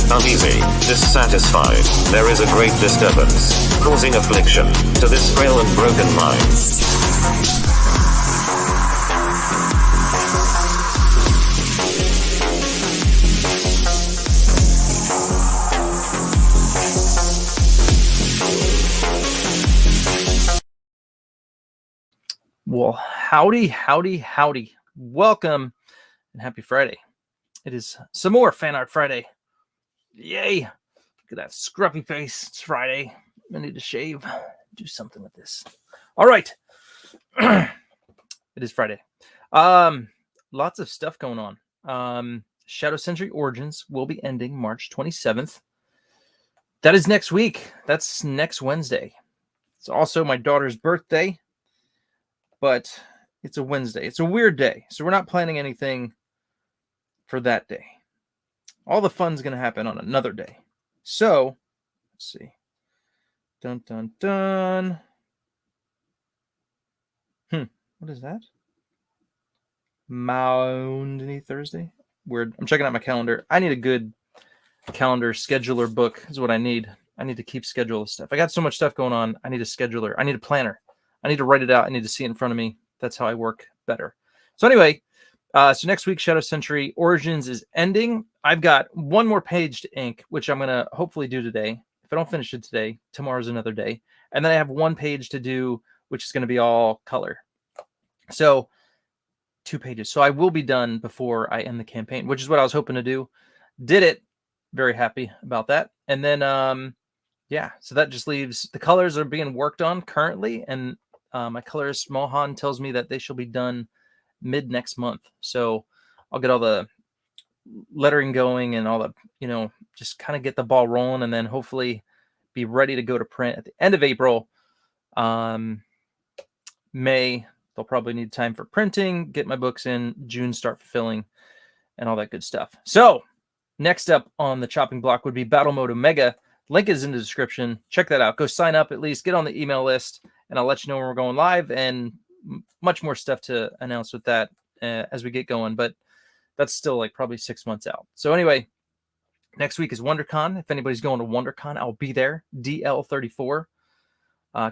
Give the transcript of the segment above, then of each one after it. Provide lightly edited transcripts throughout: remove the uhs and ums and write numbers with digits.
Uneasy, dissatisfied, there is a great disturbance, causing affliction, to this frail and broken mind. Well, howdy. Welcome and happy Friday. It is some more Fan Art Friday. Yay. Look at that scruffy face. It's Friday. I need to shave. Do something with this. All right. It is Friday. Lots of stuff going on. Shadow Sentry Origins will be ending March 27th. That is next week. That's next Wednesday. It's also my daughter's birthday. But it's a Wednesday. It's a weird day. So we're not planning anything for that day. All the fun's going to happen on another day. So, let's see. Dun, dun, dun. What is that? Maundy Thursday? Weird. I'm checking out my calendar. I need a good calendar scheduler book is what I need. I need to keep schedule of stuff. I got so much stuff going on. I need a scheduler. I need a planner. I need to write it out. I need to see it in front of me. That's how I work better. So anyway, so next week, Shadow Sentry Origins is ending. I've got one more page to ink, which I'm going to hopefully do today. If I don't finish it today, tomorrow's another day. And then I have one page to do, which is going to be all color. So 2 pages. So I will be done before I end the campaign, which is what I was hoping to do. Did it. Very happy about that. And then, yeah, so that just leaves the colors are being worked on currently. And my colorist Mohan tells me that they shall be done mid next month. So I'll get all the lettering going and all the, just kind of get the ball rolling and then hopefully be ready to go to print at the end of April. May, they'll probably need time for printing, get my books in. June, start fulfilling and all that good stuff. So next up on the chopping block would be Battle Mode Omega. Link is in the description. Check that out. Go sign up at least. Get on the email list, and I'll let you know when we're going live and much more stuff to announce with that as we get going. But that's still like probably 6 months out. So anyway, next week is WonderCon. If anybody's going to WonderCon, I'll be there. DL34.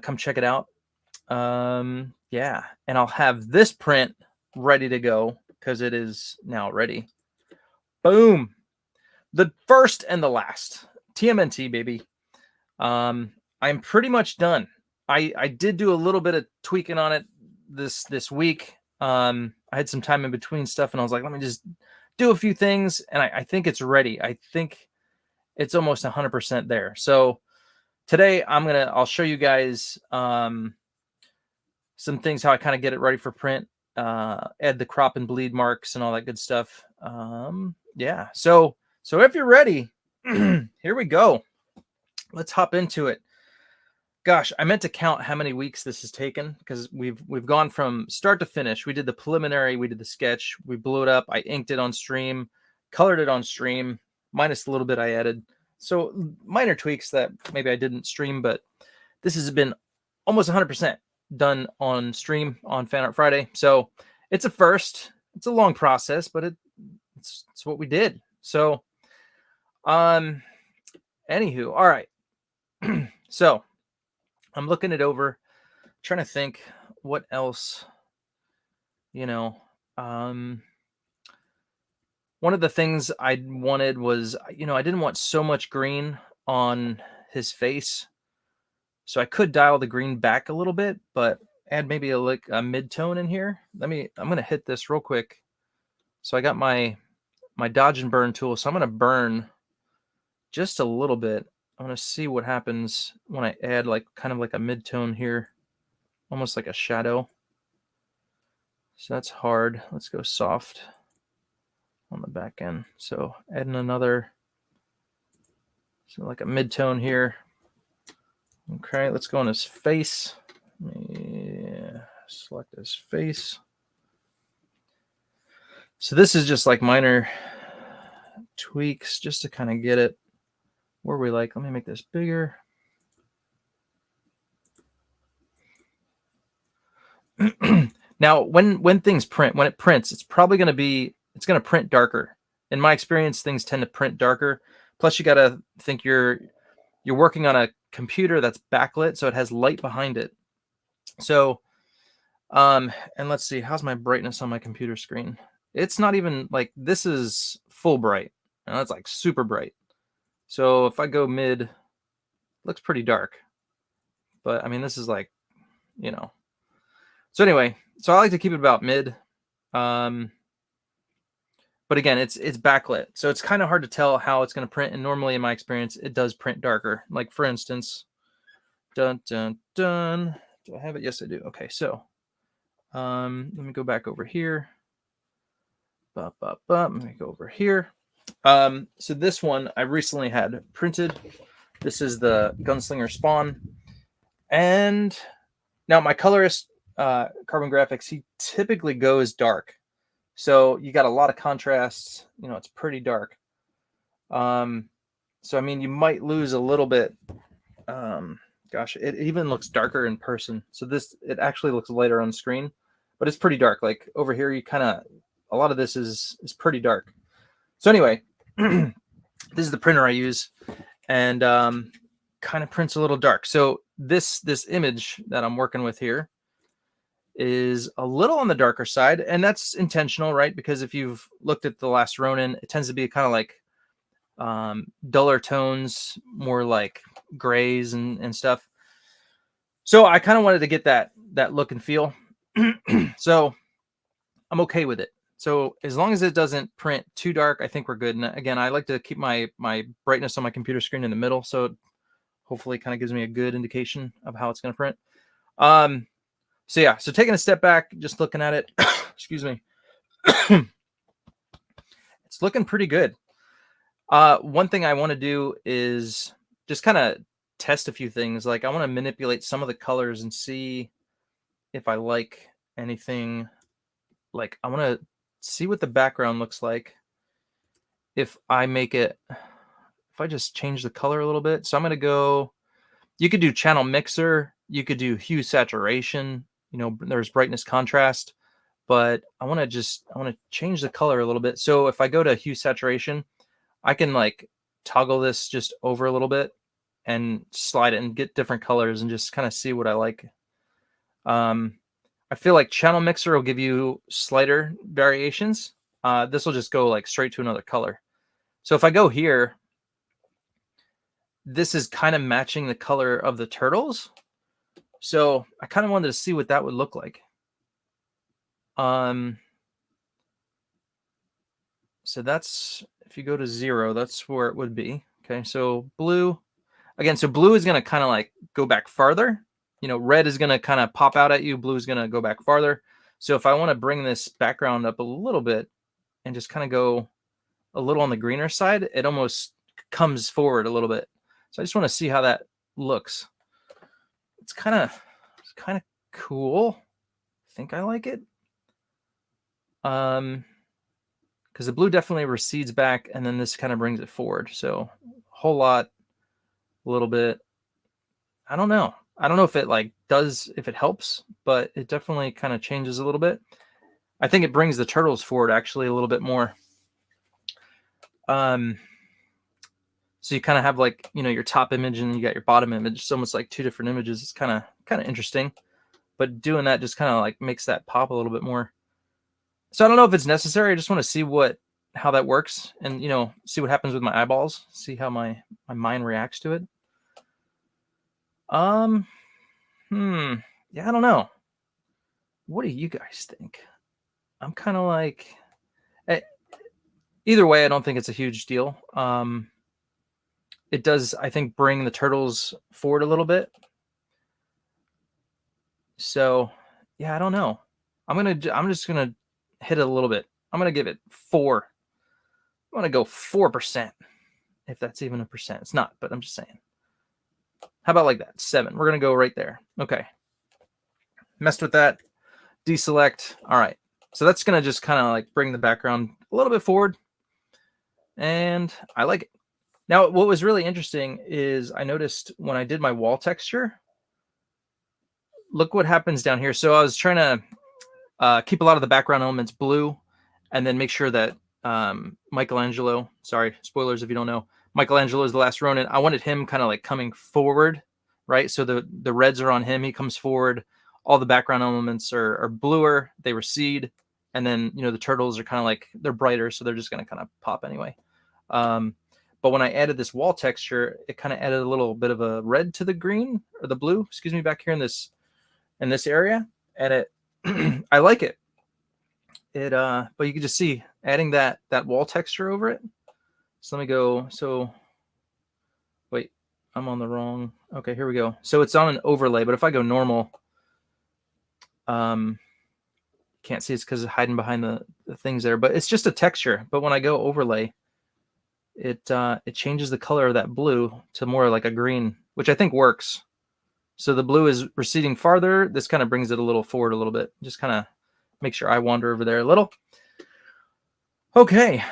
Come check it out. Yeah, and I'll have this print ready to go because it is now ready. Boom. The first and the last. TMNT, baby. I'm pretty much done. I did do a little bit of tweaking on it this week. I had some time in between stuff, and I was like, let me just do a few things, and I think it's ready. I think it's almost 100% there. So today I'll show you guys some things, how I kind of get it ready for print, add the crop and bleed marks and all that good stuff. Yeah. So if you're ready, here we go. Let's hop into it. Gosh, I meant to count how many weeks this has taken, because we've gone from start to finish. We did the preliminary, we did the sketch, we blew it up, I inked it on stream, colored it on stream, minus a little bit I added. So minor tweaks that maybe I didn't stream, but this has been almost 100% done on stream on Fan Art Friday. So it's a first. It's a long process, but it's what we did. So anywho, all right. So I'm looking it over, trying to think what else, one of the things I wanted was, I didn't want so much green on his face. So I could dial the green back a little bit, but add maybe a mid-tone in here. I'm going to hit this real quick. So I got my dodge and burn tool. So I'm going to burn just a little bit. I want to see what happens when I add kind of like a mid-tone here, almost like a shadow. So that's hard. Let's go soft on the back end. So adding another, so like a mid-tone here. Okay, let's go on his face. Select his face. So this is just like minor tweaks just to kind of get it where we like. Let me make this bigger. Now, when things print, when it prints, it's probably going to print darker. In my experience, things tend to print darker. Plus, you got to think you're working on a computer that's backlit, so it has light behind it. So, and let's see, how's my brightness on my computer screen? It's not even like, this is full bright, and that's like super bright. So if I go mid, it looks pretty dark. But I mean, this is like, So anyway, so I like to keep it about mid. But again, it's backlit, so it's kind of hard to tell how it's going to print. And normally, in my experience, it does print darker. Like for instance, dun dun dun. Do I have it? Yes, I do. Okay, so let me go back over here. Let me go over here. So this one I recently had printed. This is the Gunslinger Spawn, and now my colorist, Carbon Graphics, he typically goes dark. So you got a lot of contrast, it's pretty dark. So, I mean, you might lose a little bit. Gosh, it even looks darker in person. So it actually looks lighter on screen, but it's pretty dark. Like over here, a lot of this is pretty dark. So anyway, this is the printer I use, and kind of prints a little dark. So this image that I'm working with here is a little on the darker side, and that's intentional, right? Because if you've looked at The Last Ronin, it tends to be kind of like duller tones, more like grays and stuff. So I kind of wanted to get that look and feel. So I'm okay with it. So as long as it doesn't print too dark, I think we're good. And again, I like to keep my brightness on my computer screen in the middle, so it hopefully kind of gives me a good indication of how it's going to print. So yeah, so taking a step back, just looking at it, excuse me, it's looking pretty good. One thing I want to do is just kind of test a few things. Like I want to manipulate some of the colors and see if I like anything. Like I want to see what the background looks like if I just change the color a little bit. So I'm going to go, you could do channel mixer, you could do hue saturation, there's brightness contrast, but I want to change the color a little bit. So if I go to hue saturation, I can like toggle this just over a little bit and slide it and get different colors and just kind of see what I like. I feel like channel mixer will give you slighter variations. This will just go like straight to another color. So if I go here, this is kind of matching the color of the turtles. So I kind of wanted to see what that would look like. So that's, if you go to 0, that's where it would be. Okay, so blue, again, so blue is going to kind of like go back farther. You know, red is going to kind of pop out at you. Blue is going to go back farther. So if I want to bring this background up a little bit and just kind of go a little on the greener side, it almost comes forward a little bit. So I just want to see how that looks. It's kind of cool. I think I like it. Because the blue definitely recedes back, and then this kind of brings it forward. So a whole lot, a little bit. I don't know. I don't know if it like does, if it helps, but it definitely kind of changes a little bit. I think it brings the turtles forward actually a little bit more. So you kind of have like, you know, your top image and you got your bottom image. It's almost like two different images. It's kind of interesting, but doing that just kind of like makes that pop a little bit more. So I don't know if it's necessary. I just want to see how that works, and, you know, see what happens with my eyeballs, see how my mind reacts to it. Yeah, I don't know. What do you guys think? I'm kind of like, either way, I don't think it's a huge deal. It does, I think, bring the turtles forward a little bit. So yeah, I don't know. I'm just gonna hit it a little bit. I'm gonna give it 4. I'm gonna go 4%, if that's even a percent. It's not, but I'm just saying. How about like that? 7. We're gonna go right there. Okay. Messed with that. Deselect. All right. So that's gonna just kind of like bring the background a little bit forward, and I like it. Now, what was really interesting is I noticed when I did my wall texture, look what happens down here. So I was trying to keep a lot of the background elements blue, and then make sure that Michelangelo, sorry, spoilers if you don't know, Michelangelo is the last Ronin. I wanted him kind of like coming forward, right? So the reds are on him. He comes forward. All the background elements are bluer. They recede. And then, you know, the turtles are kind of like, they're brighter, so they're just going to kind of pop anyway. But when I added this wall texture, it kind of added a little bit of a red to the green, or the blue, excuse me, back here in this area. And it, I like it. But you can just see adding that wall texture over it. So let me go. So wait, I'm on the wrong. Okay, here we go. So it's on an overlay, but if I go normal, can't see, it's because it's hiding behind the things there, but it's just a texture. But when I go overlay, it changes the color of that blue to more like a green, which I think works. So the blue is receding farther. This kind of brings it a little forward a little bit. Just kind of make sure I wander over there a little. Okay.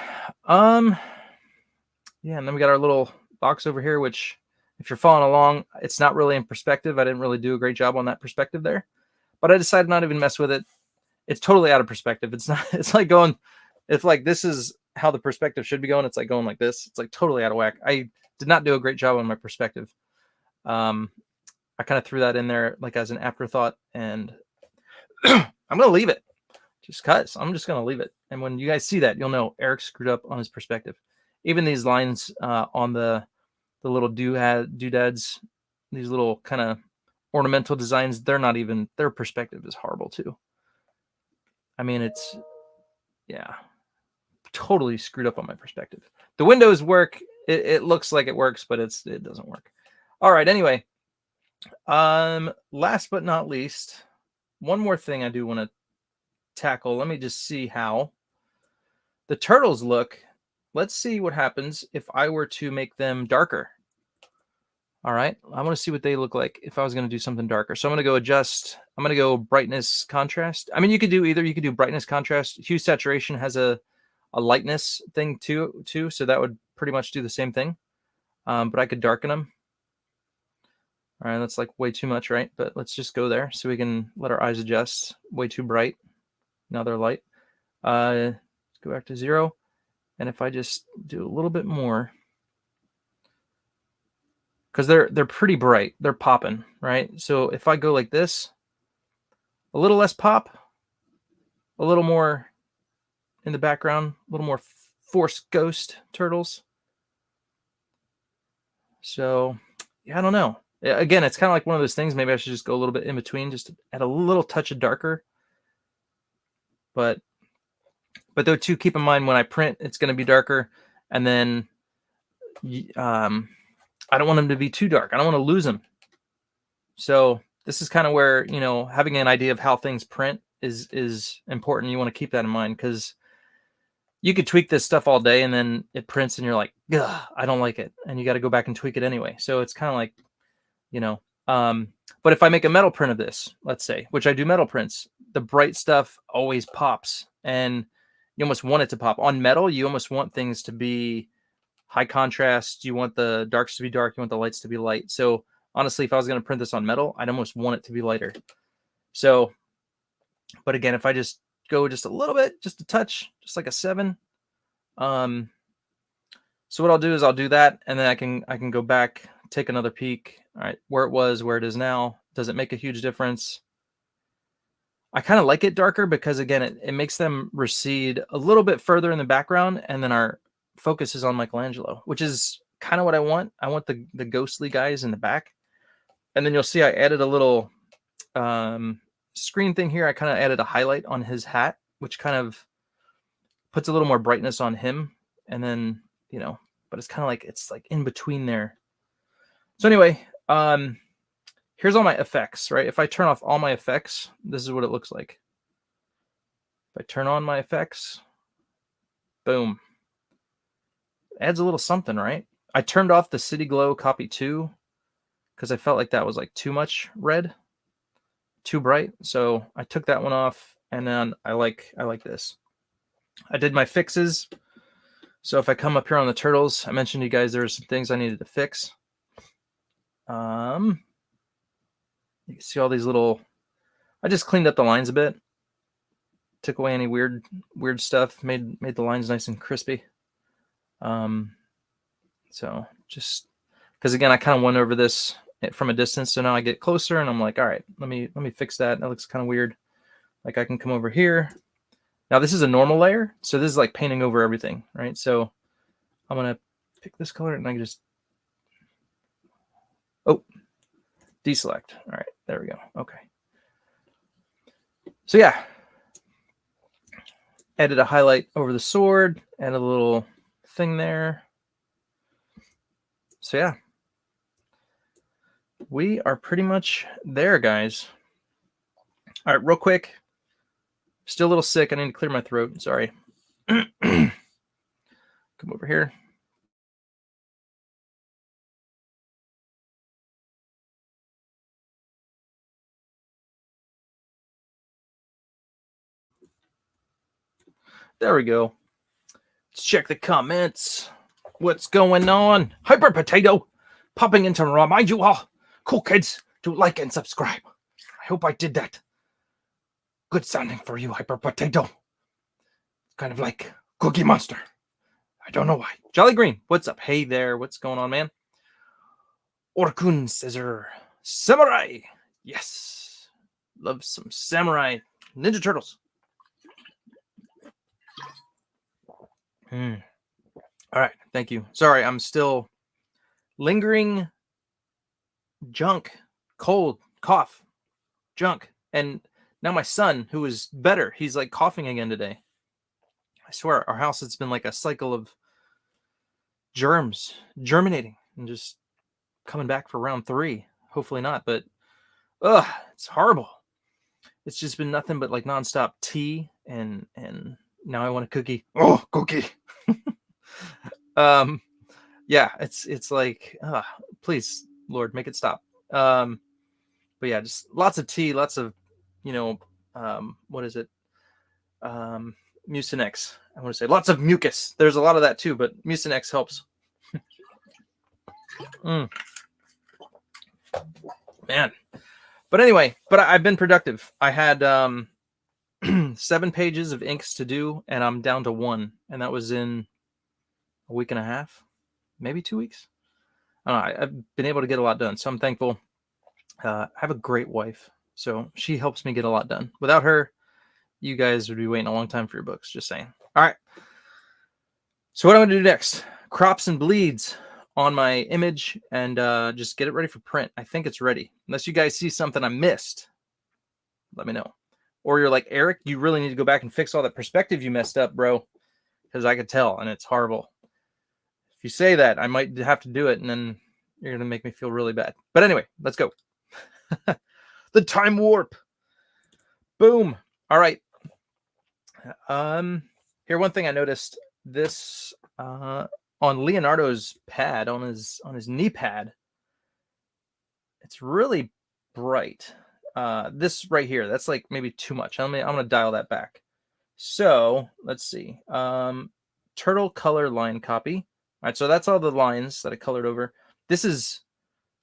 Yeah, and then we got our little box over here, which if you're following along, it's not really in perspective. I didn't really do a great job on that perspective there, but I decided not to even mess with it. It's totally out of perspective. It's not, it's like going, it's like, this is how the perspective should be going. It's like going like this. It's like totally out of whack. I did not do a great job on my perspective. I kind of threw that in there like as an afterthought, and I'm going to leave it just cause I'm just going to leave it. And when you guys see that, you'll know Eric screwed up on his perspective. Even these lines on the little doodads, these little kind of ornamental designs, they're not even, their perspective is horrible too. I mean, it's, yeah, totally screwed up on my perspective. The windows work. It looks like it works, but it doesn't work. All right. Anyway, last but not least, one more thing I do want to tackle. Let me just see how the turtles look. Let's see what happens if I were to make them darker. All right. I want to see what they look like if I was going to do something darker. So I'm going to go adjust. I'm going to go brightness, contrast. I mean, you could do either. You could do brightness, contrast. Hue saturation has a lightness thing too. So that would pretty much do the same thing. But I could darken them. All right. That's like way too much, right? But let's just go there so we can let our eyes adjust. Way too bright. Now they're light. Let's go back to 0. And if I just do a little bit more, because they're pretty bright, they're popping, right? So if I go like this, a little less pop, a little more in the background, a little more Force Ghost turtles. So yeah, I don't know. Again, it's kind of like one of those things. Maybe I should just go a little bit in between, just to add a little touch of darker. But But though too, keep in mind when I print, it's going to be darker. And then I don't want them to be too dark. I don't want to lose them. So this is kind of where, you know, having an idea of how things print is important. You want to keep that in mind, because you could tweak this stuff all day and then it prints and you're like, ugh, I don't like it. And you got to go back and tweak it anyway. So it's kind of like, you know, but if I make a metal print of this, let's say, which I do metal prints, the bright stuff always pops and you almost want it to pop. On metal, you almost want things to be high contrast. You want the darks to be dark. You want the lights to be light. So honestly, if I was going to print this on metal, I'd almost want it to be lighter. So, but again, if I just go just a little bit, just a touch, just like a 7. So what I'll do is I'll do that, and then I can go back, take another peek. All right, where it was, where it is now. Does it make a huge difference? I kind of like it darker because, again, it makes them recede a little bit further in the background, and then our focus is on Michelangelo, which is kind of what I want. I want the ghostly guys in the back. And then you'll see I added a little screen thing here. I kind of added a highlight on his hat, which kind of puts a little more brightness on him. And then, you know, but it's kind of like, it's like in between there. So anyway, here's all my effects, right? If I turn off all my effects, this is what it looks like. If I turn on my effects, boom. Adds a little something, right? I turned off the City Glow Copy 2 because I felt like that was like too much red, too bright. So I took that one off, and then I like this. I did my fixes. So if I come up here on the turtles, I mentioned to you guys there were some things I needed to fix. You can see all these little, I just cleaned up the lines a bit. Took away any weird stuff, made the lines nice and crispy. So just because, again, I kind of went over this from a distance, so now I get closer and I'm like, all right, let me fix that. That looks kind of weird. Like I can come over here. Now this is a normal layer, so this is like painting over everything, right? So I'm gonna pick this color and I can just deselect. All right, there we go. Okay. So yeah, added a highlight over the sword, added a little thing there. So yeah, we are pretty much there, guys. All right, real quick. Still a little sick. I need to clear my throat. Sorry. Come over here. There we go. Let's check the comments. What's going on? Hyper Potato popping in to remind you all, cool kids, to like and subscribe. I hope I did that. Good sounding for you, Hyper Potato. Kind of like Cookie Monster. I don't know why. Jolly Green, what's up? Hey there, what's going on, man? Orkun Scissor Samurai. Yes. Love some Samurai Ninja Turtles. All right, thank you. Sorry, I'm still lingering junk, cold, cough, junk. And now my son, who is better, he's like coughing again today. I swear, our house, it's been like a cycle of germs germinating and just coming back for round 3. Hopefully not, but it's horrible. It's just been nothing but like nonstop tea and now I want a cookie. Oh, cookie. Yeah, it's like, please, Lord, make it stop. But yeah, just lots of tea, lots of, you know, what is it? Mucinex. I want to say lots of mucus. There's a lot of that too, but Mucinex helps. Man. But anyway, I've been productive. I had 7 pages of inks to do, and I'm down to 1, and that was in a week and a half, maybe 2 weeks. I don't know, I've been able to get a lot done, so I'm thankful. I have a great wife, so she helps me get a lot done. Without her, you guys would be waiting a long time for your books, just saying. All right. So what I'm going to do next, crops and bleeds on my image and just get it ready for print. I think it's ready. Unless you guys see something I missed, let me know. or you're like, Eric, you really need to go back and fix all that perspective you messed up, bro, because I could tell, and it's horrible. If you say that, I might have to do it, and then you're going to make me feel really bad. But anyway, let's go. The time warp. Boom. All right. Here, one thing I noticed, this on Leonardo's pad, on his knee pad, it's really bright. This right here, that's like maybe too much. I'm gonna dial that back. So let's see. Turtle color line copy. All right, so that's all the lines that I colored over. This is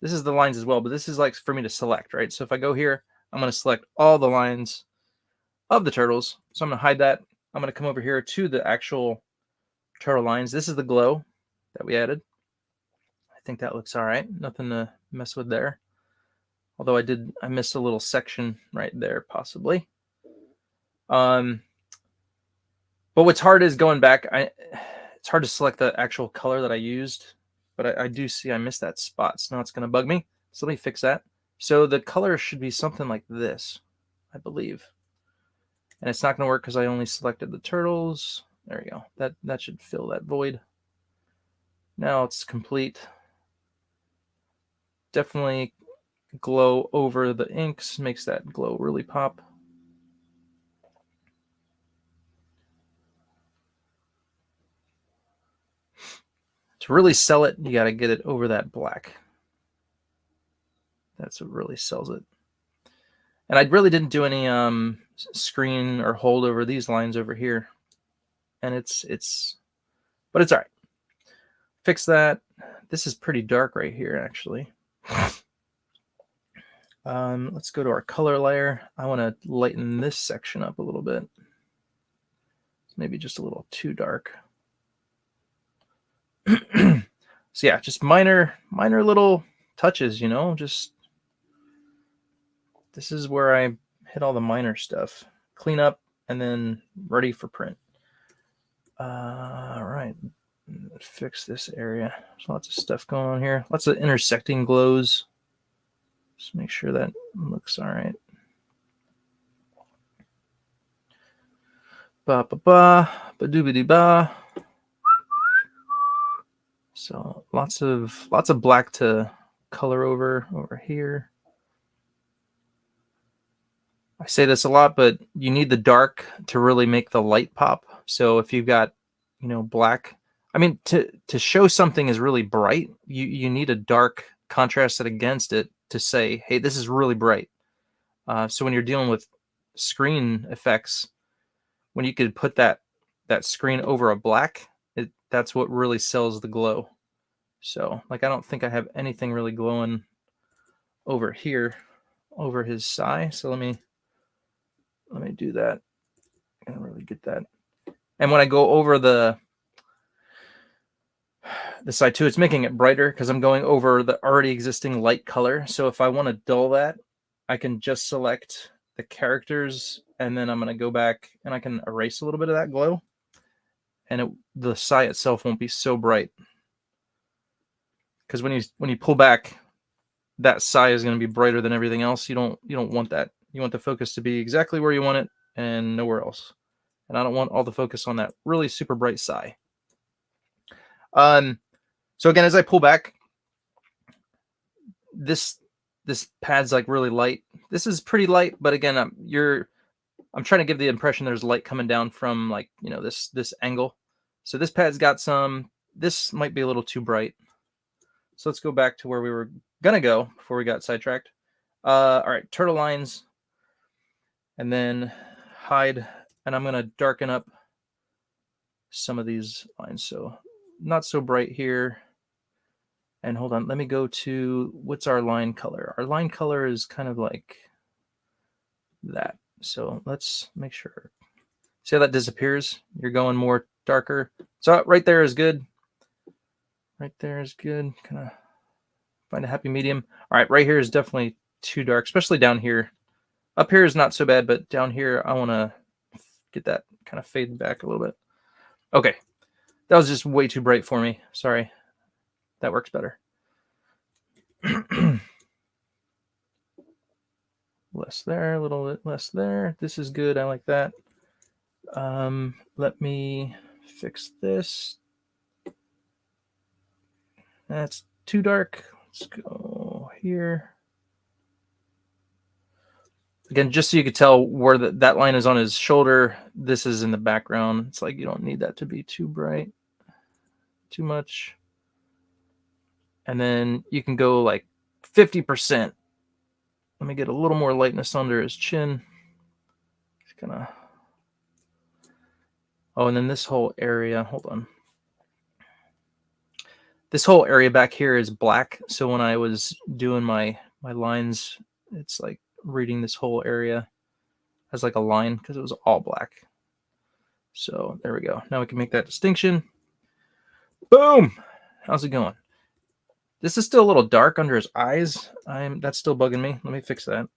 the lines as well, but this is like for me to select, right? So if I go here, I'm gonna select all the lines of the turtles. So I'm gonna hide that. I'm gonna come over here to the actual turtle lines. This is the glow that we added. I think that looks all right. Nothing to mess with there. Although I missed a little section right there, possibly. But what's hard is going back. It's hard to select the actual color that I used, but I do see I missed that spot. So now it's going to bug me. So let me fix that. So the color should be something like this, I believe. And it's not going to work because I only selected the turtles. There we go. That should fill that void. Now it's complete. Definitely glow over the inks, makes that glow really pop. To really sell it, you got to get it over that black. That's what really sells it. And I really didn't do any screen or hold over these lines over here. And but it's all right. Fix that. This is pretty dark right here, actually. Let's go to our color layer. I want to lighten this section up a little bit. It's maybe just a little too dark. So yeah, just minor little touches, you know, just this is where I hit all the minor stuff. Clean up and then ready for print. All right. Fix this area. There's lots of stuff going on here. Lots of intersecting glows. Just make sure that looks all right. Ba ba ba ba doobity ba. So lots of black to color over here. I say this a lot, but you need the dark to really make the light pop. So if you've got, you know, black, I mean, to show something is really bright, you need a dark contrasted against it to say, hey, this is really bright. So when you're dealing with screen effects, when you could put that screen over a black, that's what really sells the glow. So like, I don't think I have anything really glowing over here, over his sigh. So let me do that and really get that. And when I go over the side too, it's making it brighter because I'm going over the already existing light color. So if I want to dull that, I can just select the characters and then I'm going to go back and I can erase a little bit of that glow. And the sigh itself won't be so bright. Because when you pull back, that sigh is going to be brighter than everything else. You don't want that. You want the focus to be exactly where you want it and nowhere else. And I don't want all the focus on that really super bright sigh. So again, as I pull back, this pad's like really light. This is pretty light, but again, I'm trying to give the impression there's light coming down from, like, you know, this angle. So this pad's got some. This might be a little too bright. So let's go back to where we were gonna go before we got sidetracked. All right, turtle lines, and then hide, and I'm gonna darken up some of these lines. So not so bright here. And hold on, let me go to, what's our line color? Our line color is kind of like that. So let's make sure. See how that disappears? You're going more darker. So right there is good. Right there is good. Kind of find a happy medium. All right, right here is definitely too dark, especially down here. Up here is not so bad, but down here I want to get that kind of fade back a little bit. Okay, that was just way too bright for me. Sorry. That works better. less there, a little bit less there. This is good. I like that. Let me fix this. That's too dark. Let's go here. Again, just so you could tell where that line is on his shoulder, this is in the background. It's like you don't need that to be too bright, too much. And then you can go like 50%. Let me get a little more lightness under his chin. Just kind of. Oh, and then this whole area, hold on. This whole area back here is black. So when I was doing my lines, it's like reading this whole area as like a line because it was all black. So there we go. Now we can make that distinction. Boom. How's it going? This is still a little dark under his eyes. That's still bugging me. Let me fix that.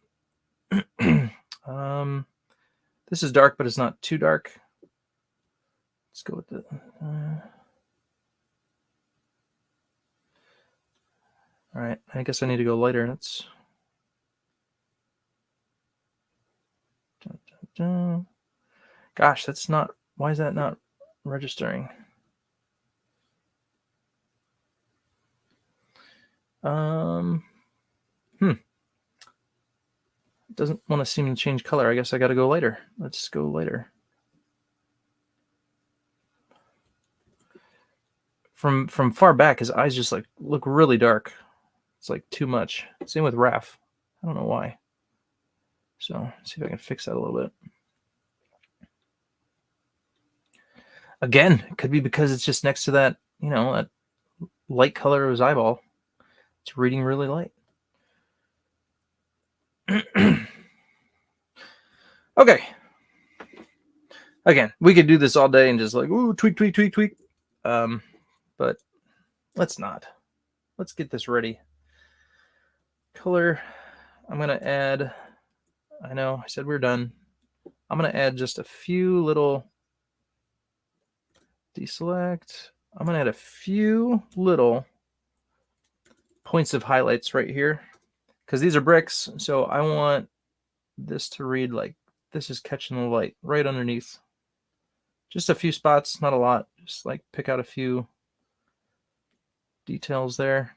This is dark, but it's not too dark. Let's go with the. All right, I guess I need to go lighter. That's. Gosh, that's not. Why is that not registering? Doesn't want to seem to change color. I guess I got to go lighter. Let's go lighter. From far back, his eyes just like look really dark. It's like too much. Same with Raph. I don't know why. So see if I can fix that a little bit. Again, it could be because it's just next to that, that light color of his eyeball. It's reading really light. Okay. Again, we could do this all day and just like, ooh, tweak. But let's not. Let's get this ready. Color. I'm going to add, I know I said we're done. I'm going to add just a few little, deselect. I'm going to add a few little points of highlights right here because these are bricks. So I want this to read like this is catching the light right underneath. Just a few spots, not a lot. Just like pick out a few details there.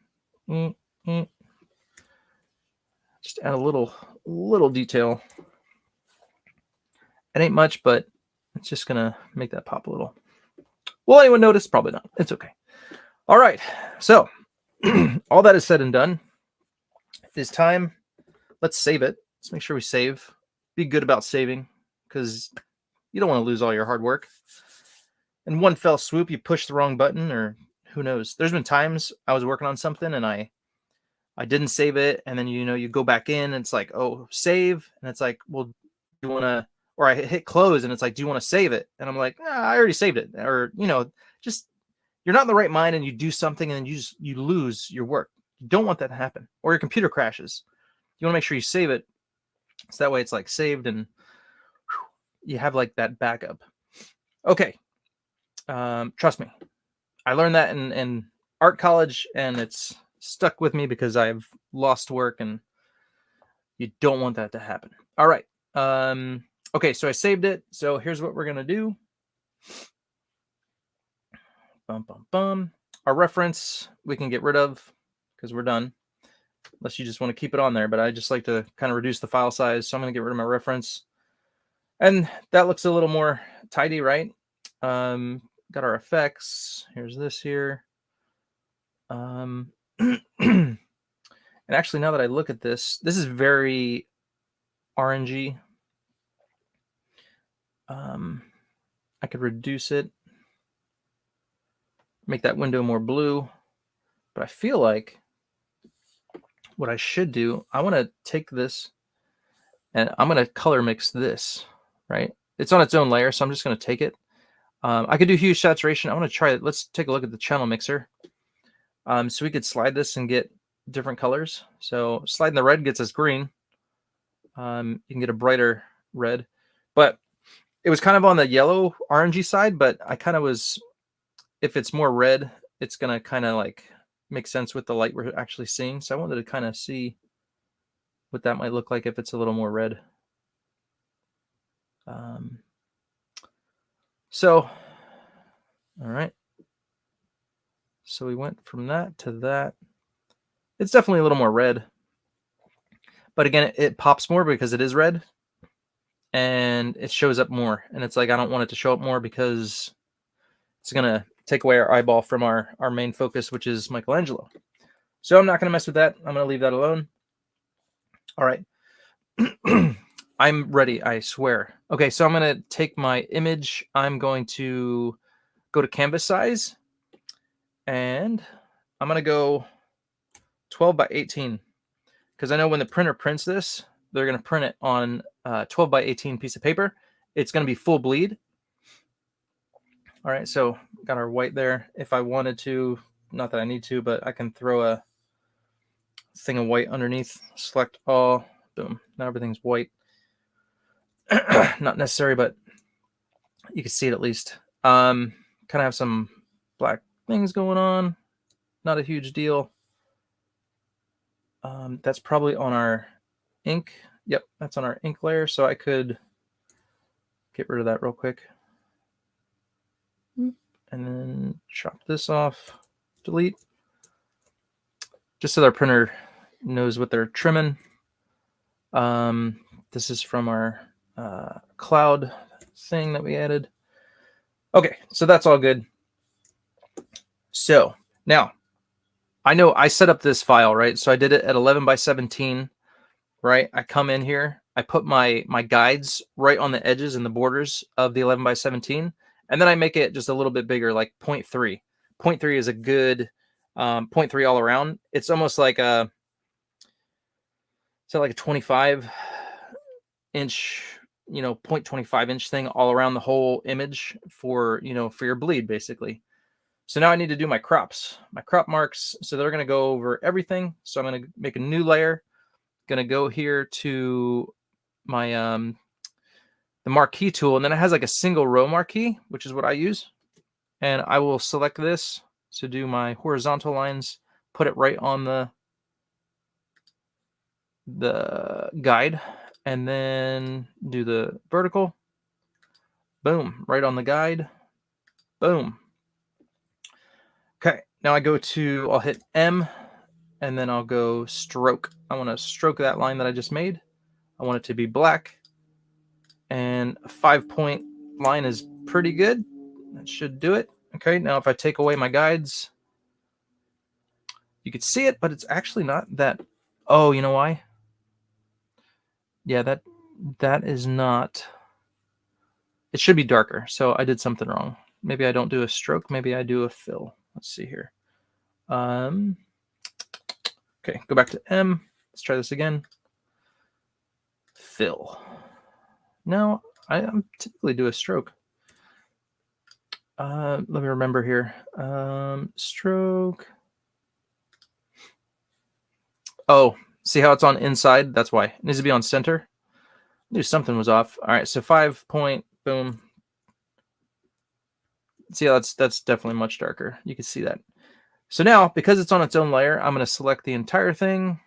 Just add a little detail. It ain't much, but it's just gonna make that pop a little. Will anyone notice? Probably not. It's okay. All right. So all that is said and done. It is time. Let's save it. Let's make sure we save. Be good about saving because you don't want to lose all your hard work. In one fell swoop, you push the wrong button or who knows. There's been times I was working on something and I didn't save it. And then, you go back in and it's like, oh, save. And it's like, well, do you want to, or I hit close and it's like, do you want to save it? And I'm like, I already saved it. Or, just you're not in the right mind and you do something and then you lose your work. You don't want that to happen. Or your computer crashes. You want to make sure you save it. So that way it's like saved and you have like that backup. Okay. Trust me. I learned that in art college and it's stuck with me because I've lost work and you don't want that to happen. All right. Okay, so I saved it. So here's what we're going to do. Our reference we can get rid of because we're done. Unless you just want to keep it on there, but I just like to kind of reduce the file size. So I'm going to get rid of my reference. And that looks a little more tidy, right? Got our effects. Here's this here. And actually, now that I look at this is very orangey. I could reduce it, make that window more blue, but I feel like what I should do, I want to take this and I'm going to color mix this, right? It's on its own layer, so I'm just going to take it. I could do hue saturation. I want to try it. Let's take a look at the channel mixer. So we could slide this and get different colors. So sliding the red gets us green. You can get a brighter red, but it was kind of on the yellow orangey side, but I kind of was, if it's more red, it's going to kind of like make sense with the light we're actually seeing. So I wanted to kind of see what that might look like if it's a little more red. So, all right. So we went from that to that. It's definitely a little more red. But again, it pops more because it is red. And it shows up more. And it's like, I don't want it to show up more because it's going to take away our eyeball from our main focus, which is Michelangelo. So I'm not going to mess with that. I'm going to leave that alone. All right. I'm ready, I swear. Okay, so I'm going to take my image. I'm going to go to canvas size. And I'm going to go 12 by 18. Because I know when the printer prints this, they're going to print it on 12 by 18 piece of paper. It's going to be full bleed. All right, so got our white there. If I wanted to, not that I need to, but I can throw a thing of white underneath. Select all. Boom. Now everything's white. Not necessary, but you can see it at least. Kind of have some black things going on. Not a huge deal. That's probably on our ink. Yep, that's on our ink layer. So I could get rid of that real quick. And then chop this off. Delete. Just so our printer knows what they're trimming. This is from our cloud thing that we added. Okay, so that's all good. So now I know I set up this file, right? So I did it at 11 by 17, right? I come in here, I put my guides right on the edges and the borders of the 11 by 17, and then I make it just a little bit bigger, like 0.3. 0.3 is a good 0.3 all around. It's almost like a, so like a 25 inch, 0.25 inch thing all around the whole image for, for your bleed, basically. So now I need to do my crops, my crop marks. So they're going to go over everything. So I'm going to make a new layer. Going to go here to my the marquee tool, and then it has like a single row marquee, which is what I use. And I will select this to do my horizontal lines, put it right on the guide, and then do the vertical. Boom, right on the guide. Boom. Okay, now I'll hit M, and then I'll go stroke. I want to stroke that line that I just made. I want it to be black. And a 5-point line is pretty good. That should do it. Okay, now if I take away my guides, you could see it, but it's actually not that. Oh, you know why? Yeah, that is not. It should be darker, so I did something wrong. Maybe I don't do a stroke. Maybe I do a fill. Let's see here. Okay, go back to M. Let's try this again. Fill. No, I typically do a stroke. Let me remember here. Stroke. Oh, see how it's on inside? That's why. It needs to be on center. I knew something was off. All right, so 5-point, boom. See how that's definitely much darker. You can see that. So now, because it's on its own layer, I'm going to select the entire thing,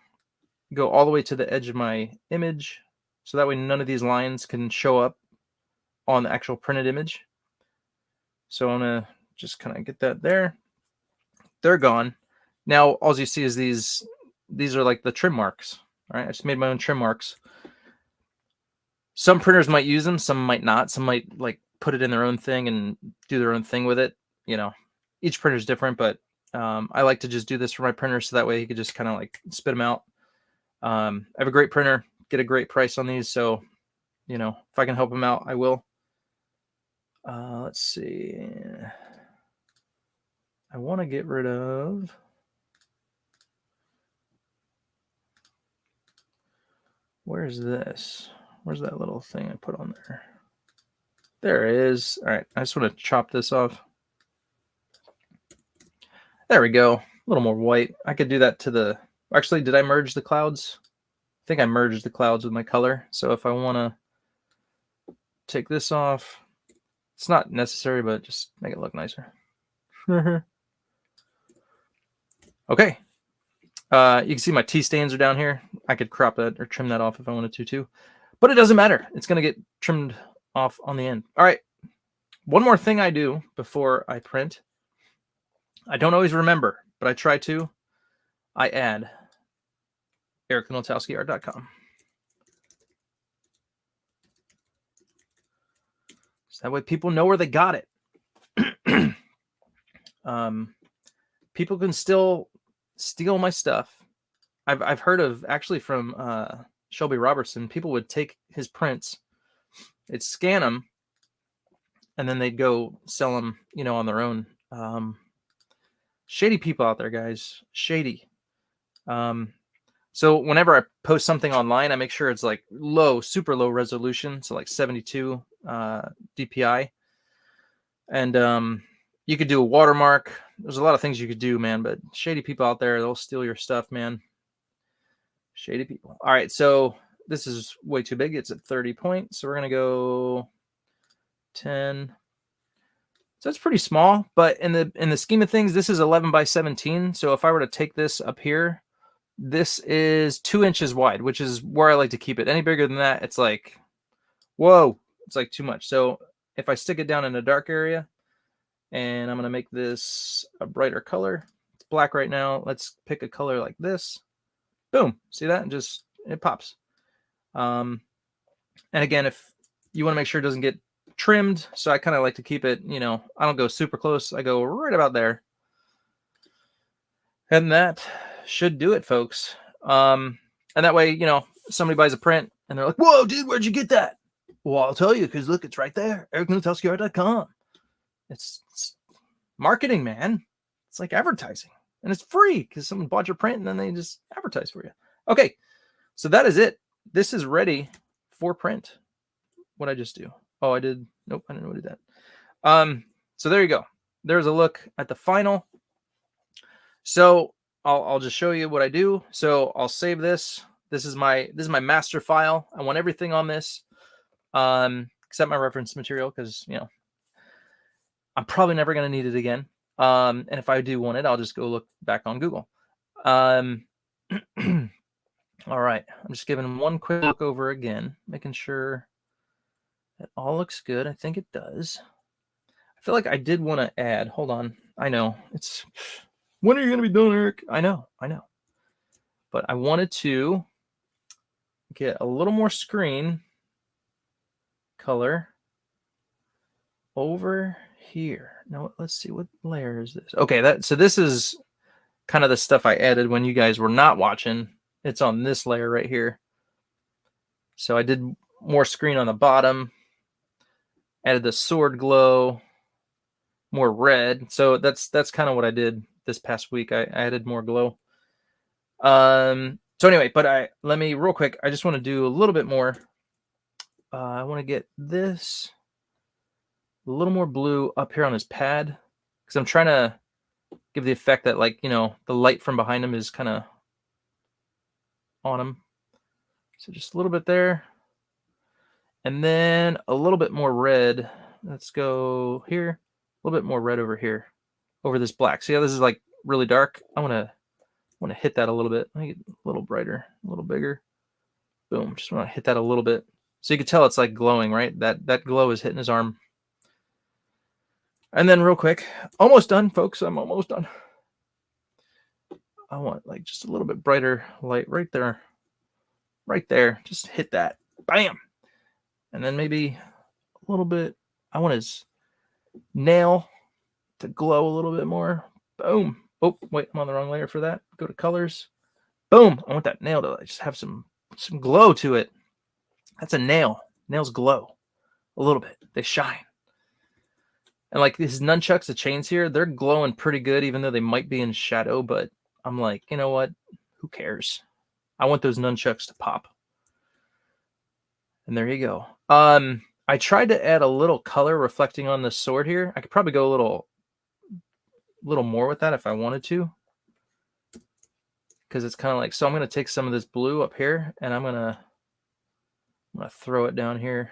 go all the way to the edge of my image, so that way none of these lines can show up on the actual printed image. So I'm going to just kind of get that there. They're gone. Now, all you see is these are like the trim marks. All right, I just made my own trim marks. Some printers might use them, some might not. Some might like put it in their own thing and do their own thing with it. Each printer is different, but I like to just do this for my printer so that way he could just kind of like spit them out. I have a great printer, get a great price on these. So, if I can help him out, I will. Let's see. I want to get rid of. Where's this? Where's that little thing I put on there? There it is. All right. I just want to chop this off. There we go. A little more white. I could do that to the... Actually, did I merge the clouds? I think I merged the clouds with my color. So if I want to take this off, it's not necessary, but just make it look nicer. Okay. You can see my tea stains are down here. I could crop that or trim that off if I wanted to too, but it doesn't matter. It's going to get trimmed off on the end. All right. One more thing I do before I print. I don't always remember, but I try to. I add ericnotowskiart.com. So that way people know where they got it. People can still steal my stuff. I've heard of, actually, from Shelby Robertson, people would take his prints, they'd scan them, and then they'd go sell them, you know, on their own. Shady people out there, guys. Shady. So whenever I post something online, I make sure it's like low, super low resolution, so like 72 DPI. And you could do a watermark. There's a lot of things you could do, man, but shady people out there, they'll steal your stuff, man. Shady people. All right, so this is way too big. It's at 30 points, so we're going to go 10. So it's pretty small, but in the scheme of things, this is 11 by 17. So if I were to take this up here, this is 2 inches wide, which is where I like to keep it. Any bigger than that, it's like, whoa, it's like too much. So if I stick it down in a dark area, and I'm going to make this a brighter color. It's black right now. Let's pick a color like this. Boom. See that? And just, it pops. And again, if you want to make sure it doesn't get trimmed, so I kind of like to keep it, you know, I don't go super close. I go right about there. And that should do it, folks. And that way, you know, somebody buys a print and they're like, whoa, dude, where'd you get that? Well, I'll tell you, because look, it's right there. ericnotowskiart.com. It's marketing, man. It's like advertising. And it's free because someone bought your print and then they just advertise for you. Okay, so that is it. This is ready for print. What'd I just do? Oh, I did. Nope, I didn't do that. So there you go. There's a look at the final. So I'll just show you what I do. So I'll save this. This is my master file. I want everything on this, except my reference material, because, you know, I'm probably never going to need it again. And if I do want it, I'll just go look back on Google. All right. I'm just giving one quick look over again, making sure it all looks good. I think it does. I feel like I did want to add. Hold on. I know. It's, when are you going to be done, Eric? I know. But I wanted to get a little more screen color over here. Now let's see, what layer is this? Okay, so this is kind of the stuff I added when you guys were not watching. It's on this layer right here. So I did more screen on the bottom, added the sword glow, more red. So that's kind of what I did this past week. I added more glow. So anyway, but let me real quick, I just want to do a little bit more. I want to get this a little more blue up here on his pad, because I'm trying to give the effect that, like, you know, the light from behind him is kind of on him. So just a little bit there. And then a little bit more red. Let's go here. A little bit more red over here, over this black. See how this is like really dark? I want to hit that a little bit. Make it a little brighter, a little bigger. Boom. Just want to hit that a little bit. So you can tell it's like glowing, right? That glow is hitting his arm. And then real quick, almost done, folks. I'm almost done. I want like just a little bit brighter light right there. Right there. Just hit that. Bam. And then maybe a little bit. I want his nail to glow a little bit more. Boom. Oh, wait, I'm on the wrong layer for that. Go to colors. Boom. I want that nail to just have some glow to it. That's a nail. Nails glow a little bit. They shine. And like these nunchucks, the chains here, they're glowing pretty good, even though they might be in shadow. But I'm like, you know what? Who cares? I want those nunchucks to pop. And there you go. I tried to add a little color reflecting on the sword here. I could probably go a little more with that if I wanted to, because it's kind of like, so I'm going to take some of this blue up here and I'm going to throw it down here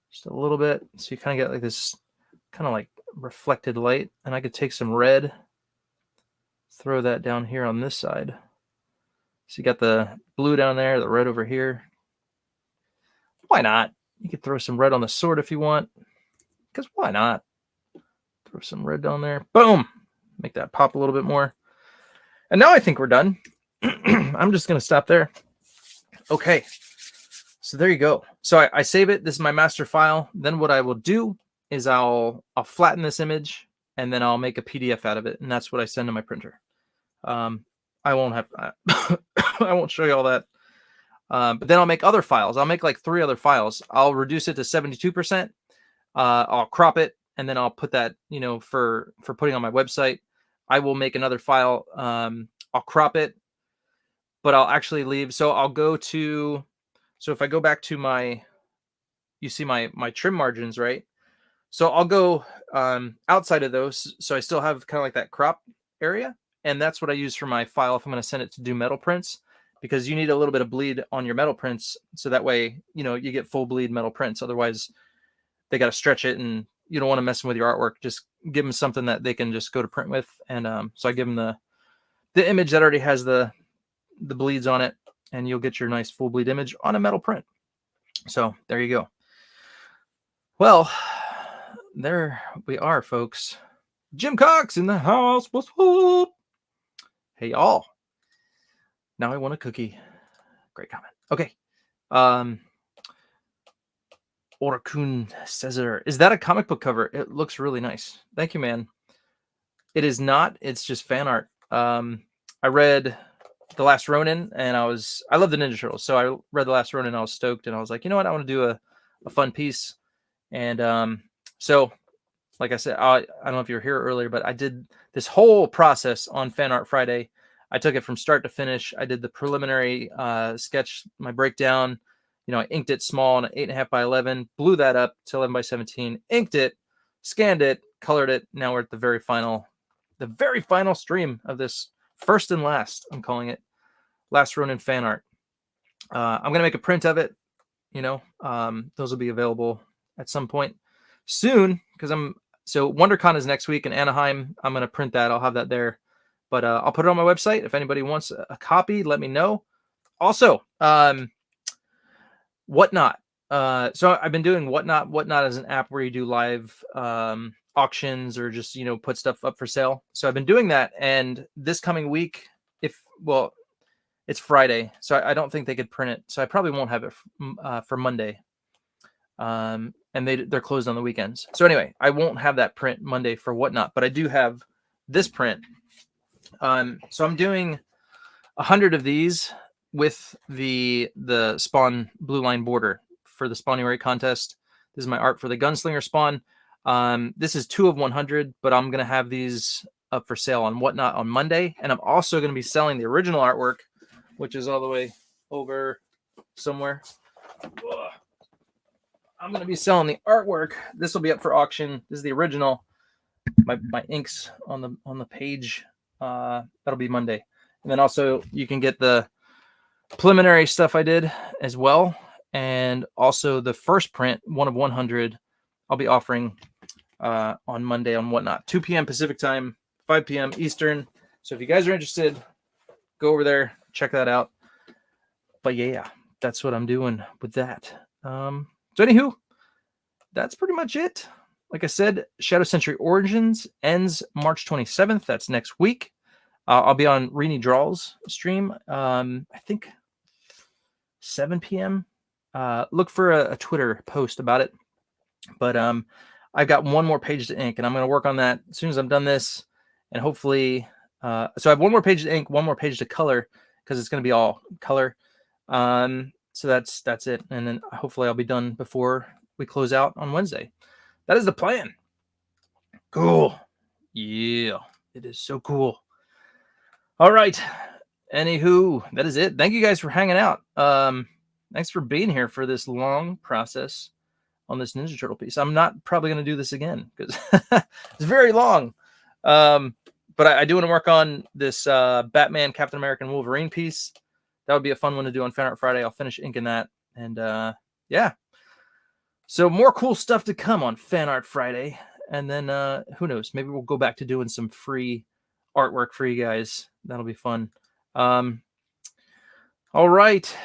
just a little bit. So you kind of get like this kind of like reflected light, and I could take some red throw that down here on this side. So you got the blue down there, the red over here. Why not? You could throw some red on the sword if you want, because why not? Throw some red down there. Boom! Make that pop a little bit more. And now I think we're done. I'm just going to stop there. Okay. So there you go. So I save it. This is my master file. Then what I will do is I'll flatten this image, and then I'll make a PDF out of it, and that's what I send to my printer. I won't have I won't show you all that. But then I'll make other files. I'll make like 3 other files. I'll reduce it to 72%. I'll crop it, and then I'll put that, you know, for putting on my website. I will make another file. I'll crop it, but I'll actually leave. So I'll go to, so if I go back to my, you see my trim margins, right? So I'll go outside of those. So I still have kind of like that crop area. And that's what I use for my file if I'm going to send it to do metal prints, because you need a little bit of bleed on your metal prints. So that way, you know, you get full bleed metal prints. Otherwise, they got to stretch it, and you don't want to mess with your artwork. Just give them something that they can just go to print with. And so I give them the image that already has the bleeds on it, and you'll get your nice full bleed image on a metal print. So there you go. Well, there we are, folks. Jim Cox in the house. What's up? Hey, y'all. Now I want a cookie. Great comment. Okay. Orakun Caesar. Is that a comic book cover? It looks really nice. Thank you, man. It is not. It's just fan art. I read The Last Ronin, and I love the Ninja Turtles. So I read The Last Ronin, and I was stoked, and I was like, you know what? I want to do a fun piece. And so, like I said, I don't know if you were here earlier, but I did this whole process on Fan Art Friday. I took it from start to finish. I did the preliminary sketch, my breakdown. You know, I inked it small on an 8.5 by 11, blew that up to 11 by 17, inked it, scanned it, colored it. Now we're at the very final stream of this first and last. I'm calling it Last Ronin fan art. I'm gonna make a print of it. You know, those will be available at some point soon, because so WonderCon is next week in Anaheim. I'm gonna print that. I'll have that there, but I'll put it on my website. If anybody wants a copy, let me know. Also, Whatnot. So I've been doing Whatnot. Whatnot is an app where you do live auctions or just, you know, put stuff up for sale. So I've been doing that, and this coming week, it's Friday, so I don't think they could print it. So I probably won't have it for Monday. And they're closed on the weekends. So anyway, I won't have that print Monday for Whatnot, but I do have this print. So I'm doing 100 of these with the Spawn blue line border for the Spawnuary contest. This is my art for the Gunslinger Spawn. This is 2 of 100, but I'm going to have these up for sale on Whatnot on Monday. And I'm also going to be selling the original artwork, which is all the way over somewhere. I'm going to be selling the artwork. This will be up for auction. This is the original. My inks on the page. That'll be Monday. And then also you can get the preliminary stuff I did as well. And also the first print, 1 of 100, I'll be offering on Monday on Whatnot. 2 p.m. Pacific time, 5 p.m. Eastern. So if you guys are interested, go over there, check that out. But yeah, that's what I'm doing with that. So anywho, that's pretty much it. Like I said, Shadow Sentry Origins ends March 27th. That's next week. I'll be on Rini Draw's stream. I think 7 p.m. Look for a Twitter post about it. But I've got one more page to ink, and I'm going to work on that as soon as I'm done this. And hopefully, so I have one more page to ink, one more page to color, because it's going to be all color. So that's it. And then hopefully I'll be done before we close out on Wednesday. That is the plan. Cool. Yeah, it is so cool. All right. Anywho, that is it. Thank you guys for hanging out. Thanks for being here for this long process on this Ninja Turtle piece. I'm not probably going to do this again because it's very long. But I do want to work on this Batman, Captain America, and Wolverine piece. That would be a fun one to do on Fan Art Friday. I'll finish inking that. And yeah. So more cool stuff to come on Fan Art Friday. And then who knows? Maybe we'll go back to doing some free artwork for you guys. That'll be fun. All right.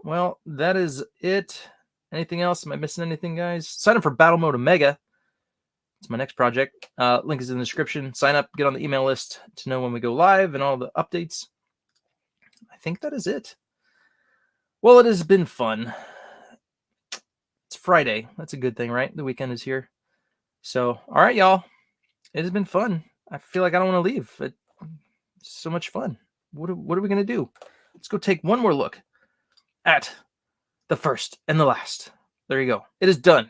Well, that is it. Anything else? Am I missing anything, guys? Sign up for Battle Mode Omega. It's my next project. Link is in the description. Sign up, get on the email list to know when we go live and all the updates. I think that is it. Well, it has been fun. It's Friday. That's a good thing, right? The weekend is here. So, all right, y'all. It has been fun. I feel like I don't want to leave. It's so much fun. What are we going to do? Let's go take one more look at the first and the last. There you go. It is done.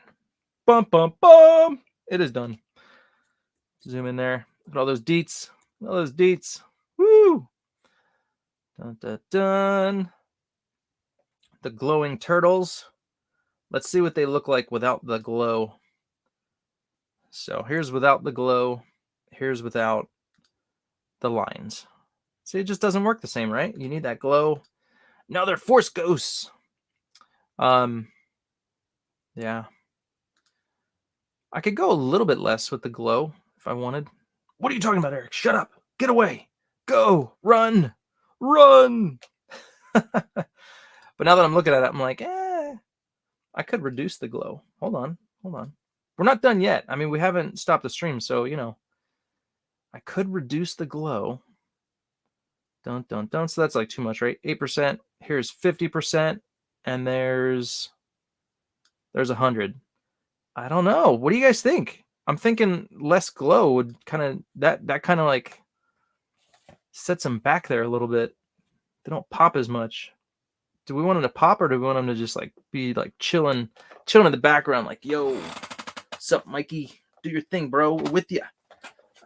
Bum, bum, bum. It is done. Zoom in there. Look at all those deets. All those deets. Woo! Dun, dun, dun. The glowing turtles. Let's see what they look like without the glow. So here's without the glow. Here's without the lines. See, it just doesn't work the same, right? You need that glow. Now they're force ghosts. Yeah. I could go a little bit less with the glow if I wanted. What are you talking about, Eric? Shut up. Get away. Go. Run. Run. But now that I'm looking at it, I'm like, I could reduce the glow. Hold on. We're not done yet. I mean, we haven't stopped the stream, so, I could reduce the glow. Dun. So that's like too much, right? 8%. Here's 50%. And there's 100. I don't know. What do you guys think? I'm thinking less glow would kind of, that kind of like sets them back there a little bit. They don't pop as much. Do we want them to pop, or do we want them to just like be like chilling in the background? Like, yo, what's up, Mikey? Do your thing, bro. We're with you.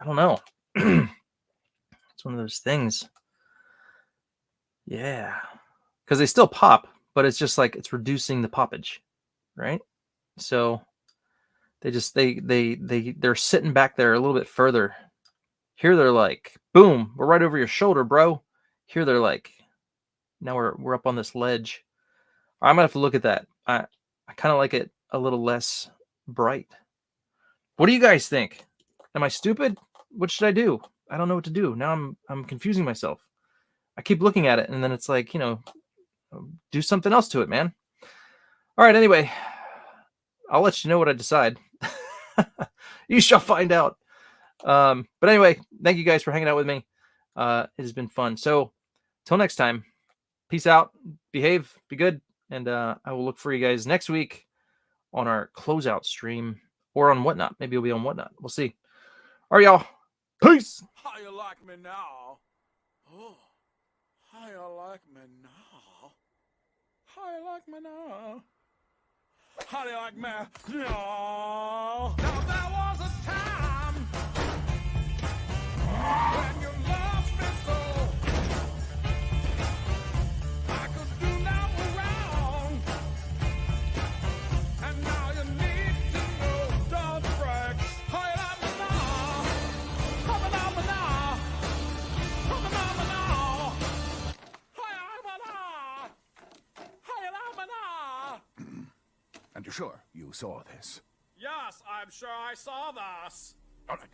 I don't know. It's one of those things. Yeah. Because they still pop, but it's just like it's reducing the poppage, right? So they're sitting back there a little bit further. Here they're like, boom, we're right over your shoulder, bro. Here they're like, now we're up on this ledge. I'm gonna have to look at that. I kind of like it a little less bright. What do you guys think? Am I stupid? What should I do? I don't know what to do. Now I'm confusing myself. I keep looking at it, and then it's like, do something else to it, man. All right, anyway, I'll let you know what I decide. You shall find out. But anyway, thank you guys for hanging out with me. It has been fun. So till next time, peace out, behave, be good. And I will look for you guys next week on our closeout stream or on Whatnot. Maybe it'll be on Whatnot. We'll see. All right, y'all. Peace. How you like me now? Oh, how you like me now? How you like me now? How do you like me now? Now there was a time when you loved me so. I could do no wrong. And now you need to know, don't break. How you like me now? How you like me now? How you like me now? How you like me now? How you like me now? And you're sure you saw this? Yes, I'm sure I saw this. All right.